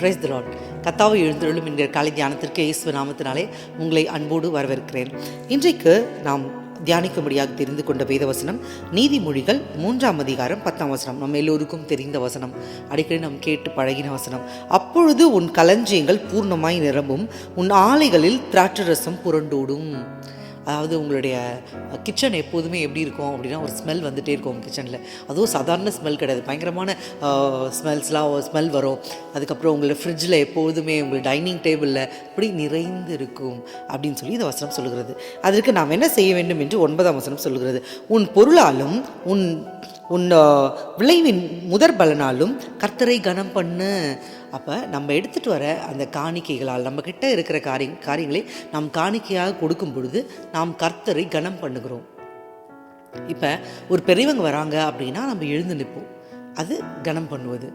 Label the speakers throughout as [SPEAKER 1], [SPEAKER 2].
[SPEAKER 1] Praise the Lord. கர்த்தாவே எழுந்தருளும் என்கிற காலை தியானத்திற்கு இயேசு நாமத்தினாலே உங்களை அன்போடு வரவேற்கிறேன். இன்றைக்கு நாம் தியானிக்கும்படியாக தெரிந்து கொண்ட வேத வசனம் நீதிமொழிகள் 3ஆம் அதிகாரம் 10ஆம் வசனம். நம்ம எல்லோருக்கும் தெரிந்த வசனம், அடிக்கடி நாம் கேட்டு பழகின வசனம். அப்பொழுது உன் களஞ்சியங்கள் பூர்ணமாய் நிரம்பும், உன் ஆலைகளில் திராட்சை ரசம் புரண்டோடும். அதாவது உங்களுடைய கிச்சன் எப்போதுமே எப்படி இருக்கும் அப்படின்னா, ஒரு ஸ்மெல் வந்துகிட்டே இருக்கும் உங்கள் கிச்சனில். அதுவும் சாதாரண ஸ்மெல் கிடையாது, பயங்கரமான ஸ்மெல் வரும். அதுக்கப்புறம் உங்களோட ஃப்ரிட்ஜில் எப்போதுமே உங்கள் டைனிங் டேபிளில் இப்படி நிறைந்து இருக்கும் அப்படின்னு சொல்லி இந்த வசனம் சொல்லுகிறது. அதற்கு நாம் என்ன செய்ய வேண்டும் என்று 9ஆம் வசனம் சொல்லுகிறது. உன் பொருளாலும் உன் விளைவின் முதற் பலனாலும் கர்த்தரை கனம் பண்ணு. அப்போ நம்ம எடுத்துகிட்டு வர அந்த காணிக்கைகளால் நம்மக்கிட்ட இருக்கிற காரியங்களை நாம் காணிக்கையாக கொடுக்கும் பொழுது நாம் கர்த்தரை கனம் பண்ணுகிறோம். இப்போ ஒரு பெரியவங்க வராங்க அப்படின்னா நம்ம எழுந்து நிற்போம், அது கனம் பண்ணுவது.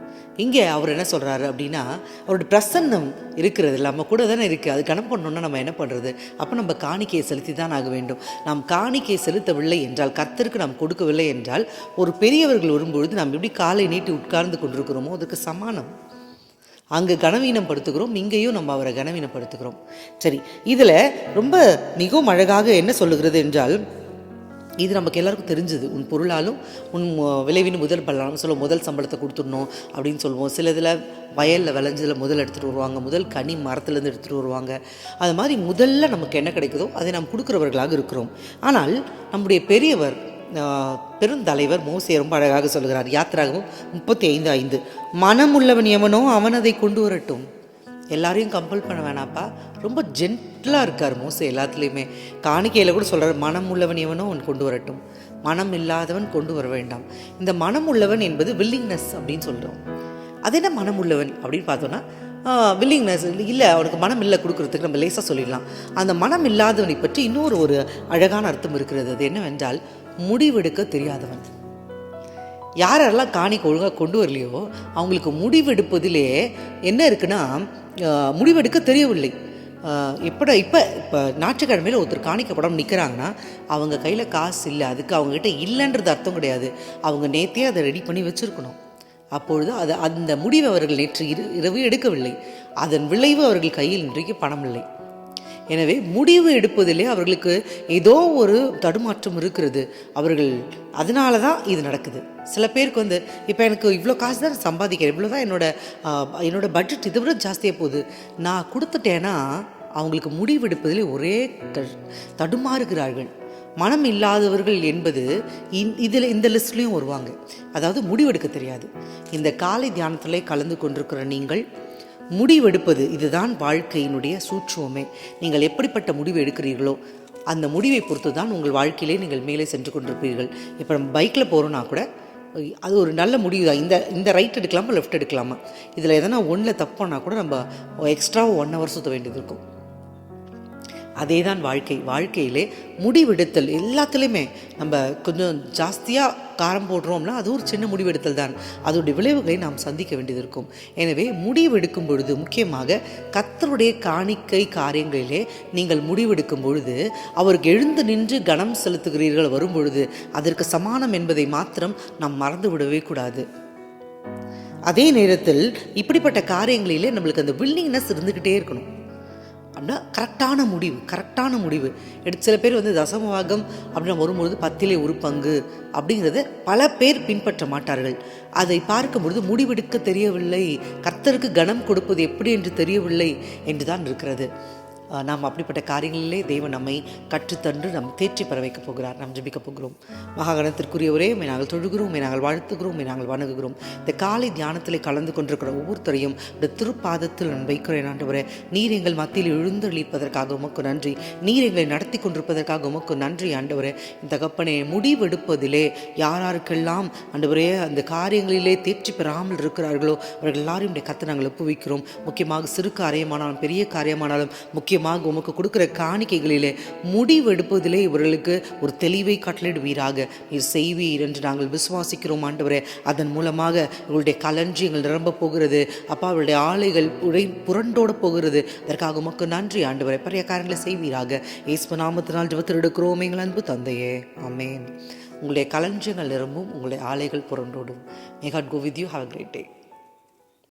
[SPEAKER 1] இங்கே அவர் என்ன சொல்கிறாரு அப்படின்னா, அவரோட பிரசன்னம் இருக்கிறது நம்ம கூட தானே இருக்குது, அது கனம் பண்ணணுன்னா நம்ம என்ன பண்ணுறது? அப்போ நம்ம காணிக்கையை செலுத்தி தான் ஆக வேண்டும். நாம் காணிக்கையை செலுத்தவில்லை என்றால், கர்த்தருக்கு நாம் கொடுக்கவில்லை என்றால், ஒரு பெரியவர்கள் வரும்பொழுது நாம் எப்படி காலை நீட்டி உட்கார்ந்து கொண்டிருக்கிறோமோ அதுக்கு சமானம். அங்கே கனவீனப்படுத்துகிறோம், இங்கேயும் நம்ம அவரை கனவீனப்படுத்துகிறோம். சரி, இதில் ரொம்ப மிகவும் அழகாக என்ன சொல்லுகிறது என்றால், இது நமக்கு எல்லாருக்கும் தெரிஞ்சது. உன் பொருளாலும் உன் விளைவின் முதல் பலனாலும் சொல்லுவோம். முதல் சம்பளத்தை கொடுத்துடணும் அப்படின்னு சொல்லுவோம். சில இதில் வயலில் விளைஞ்சதில் முதல் எடுத்துகிட்டு வருவாங்க, முதல் கனி மரத்துலேருந்து எடுத்துகிட்டு வருவாங்க. அது மாதிரி முதல்ல நமக்கு என்ன கிடைக்குதோ அதை நாம் கொடுக்குறவர்களாக இருக்கிறோம். ஆனால் நம்முடைய பெரியவர் பெருந்தலைவர் மோசே ரொம்ப அழகாக சொல்கிறார். யாத்திராகமம் 35:5, மனமுள்ளவன் எவனோ அவன் அதை கொண்டு வரட்டும். எல்லாரையும் கம்பல் பண்ண வேணாப்பா, ரொம்ப ஜென்டிலாக இருக்கார் மோசே எல்லாத்துலேயுமே. காணிக்கையில் கூட சொல்கிறார், மனம் உள்ளவன் எவனோ அவன் கொண்டு வரட்டும், மனம் இல்லாதவன் கொண்டு வர வேண்டாம். இந்த மனம் உள்ளவன் என்பது வில்லிங்னஸ் அப்படின்னு சொல்கிறோம். அது என்ன மனம் உள்ளவன் அப்படின்னு பார்த்தோன்னா, வில்லிங்னஸ் இல்லை, அவனுக்கு மனம் இல்லை கொடுக்குறதுக்கு நம்ம லேசாக சொல்லிடலாம். அந்த மனம் இல்லாதவனை பற்றி இன்னொரு அழகான அர்த்தம் இருக்கிறது. அது என்னவென்றால், முடிவெடுக்க தெரியாதவன். யாரெல்லாம் காணிக்கை ஒழுங்காக கொண்டு வரலையோ அவங்களுக்கு முடிவெடுப்பதிலே என்ன இருக்குன்னா, முடிவெடுக்க தெரியவில்லை. இப்போ ஞாயிற்றுக்கிழமையில் ஒருத்தர் காணிக்கப்படாமல் நிற்கிறாங்கன்னா அவங்க கையில் காசு இல்லை, அதுக்கு அவங்ககிட்ட இல்லைன்றது அர்த்தம் கிடையாது. அவங்க நேற்றே அதை ரெடி பண்ணி வச்சுருக்கணும். அப்பொழுது அந்த முடிவை அவர்கள் நேற்று இரவு எடுக்கவில்லை. அதன் விளைவு அவர்கள் கையில் இன்றைக்கு பணம் இல்லை. எனவே முடிவு எடுப்பதிலே அவர்களுக்கு ஏதோ ஒரு தடுமாற்றம் இருக்கிறது. அவர்கள் அதனால தான் இது நடக்குது. சில பேருக்கு இப்போ எனக்கு இவ்வளோ காசு தான் சம்பாதிக்கிறேன், இவ்வளோ தான் என்னோட பட்ஜெட், இதை விட ஜாஸ்தியாக போகுது, நான் கொடுத்துட்டேன்னா அவங்களுக்கு முடிவெடுப்பதிலே ஒரே தடுமாறுகிறார்கள். மனம் இல்லாதவர்கள் என்பது இந்த லிஸ்ட்லேயும் வருவாங்க. அதாவது முடிவெடுக்க தெரியாது. இந்த காலை தியானத்திலே கலந்து கொண்டிருக்கிற நீங்கள் முடிவெடுப்பது, இதுதான் வாழ்க்கையினுடைய சூட்சுமமே. நீங்கள் எப்படிப்பட்ட முடிவு எடுக்கிறீர்களோ அந்த முடிவை பொறுத்து தான் உங்கள் வாழ்க்கையிலே நீங்கள் மேலே சென்று கொண்டிருப்பீர்கள். இப்போ நம்ம பைக்கில் போகிறோன்னா கூட அது ஒரு நல்ல முடிவு தான். இந்த ரைட் எடுக்கலாமா லெஃப்ட் எடுக்கலாமா, இதில் எதனா ஒன்றில் தப்புனா கூட நம்ம எக்ஸ்ட்ராவாக 1 hour சுற்ற வேண்டியது இருக்கும். அதே தான் வாழ்க்கையிலே முடிவெடுத்தல் எல்லாத்துலேயுமே நம்ம கொஞ்சம் ஜாஸ்தியாக காரம் போடுறோம்னா அது ஒரு சின்ன முடிவெடுத்தல் தான். அதோடைய விளைவுகளை நாம் சந்திக்க வேண்டியது இருக்கும். எனவே முடிவெடுக்கும் பொழுது, முக்கியமாக கர்த்தருடைய காணிக்கை காரியங்களிலே நீங்கள் முடிவெடுக்கும் பொழுது, அவருக்கு எழுந்து நின்று கனம் செலுத்துகிறீர்கள் வரும் பொழுது அதற்கு சமானம் என்பதை மாத்திரம் நாம் மறந்து விடவே கூடாது. அதே நேரத்தில் இப்படிப்பட்ட காரியங்களிலே நம்மளுக்கு அந்த வில்லிங்னஸ் இருந்துக்கிட்டே இருக்கணும். அப்படின்னா கரெக்டான முடிவு எடுத்து. சில பேர் தசமபாகம் அப்படின்னு வரும்பொழுது 10ல் 1 பங்கு அப்படிங்கிறத பல பேர் பின்பற்ற மாட்டார்கள். அதை பார்க்கும் பொழுது முடிவெடுக்க தெரியவில்லை, கர்த்தருக்கு கனம் கொடுப்பது எப்படி என்று தெரியவில்லை என்று தான் இருக்கிறது. நாம் அப்படிப்பட்ட காரியங்களிலே தெய்வம் நம்மை கற்றுத்தன்று நம் தேர்ச்சி பெற வைக்கப் போகிறார். நாம் ஜெபிக்க போகிறோம். மகாகணத்திற்குரியவரே, நாங்கள் தொழுகிறோம், நாங்கள் வாழ்த்துகிறோம், நாங்கள் வணங்குகிறோம். இந்த காலை தியானத்தில் கலந்து கொண்டிருக்கிற ஒவ்வொருத்தரையும் இந்த திருப்பாதத்தில் நான் வைக்கிறேன். ஆண்டவரே, நீர் எங்கள் மத்தியில் எழுந்தளிப்பதற்காக உமக்கு நன்றி. நீர் எங்களை நடத்தி கொண்டிருப்பதற்காக உமக்கு நன்றி. ஆண்டவரே, இந்த தகப்பனே, முடிவெடுப்பதிலே யாரெல்லாம் ஆண்டவரே அந்த காரியங்களிலே தேர்ச்சி பெறாமல் இருக்கிறார்களோ அவர்கள் எல்லாரையும் கர்த்தர் நாங்கள் ஒப்புவிக்கிறோம். முக்கியமாக சிறு காரியமானாலும் பெரிய காரியமானாலும் முக்கியமாக உமக்கு கொடுக்கிற காணிக்கைகளிலே முடிவெடுப்பதிலே இவர்களுக்கு ஒரு தெளிவை கட்டளையிடுவீராக நீர் செய்வீர் என்று நாங்கள் விசுவாசிக்கிறோம். ஆண்டவரே, அதன் மூலமாக இவர்களுடைய களஞ்சியங்கள் நிரம்ப போகிறது. அப்பா, அவருடைய ஆலைகள் புரண்டோட போகிறது. அதற்காக உமக்கு நன்றி. ஆண்டவரே, பெரிய காரியங்களை செய்வீராக. இயேசு நாமத்தினால் ஜெபத்தில் எடுக்கிறோம் எங்கள் அன்பு தந்தையே, ஆமென். உங்களுடைய களஞ்சியங்கள் நிரம்பும், உங்களுடைய ஆலைகள் புரண்டோடும். May God go with you. Have a great day.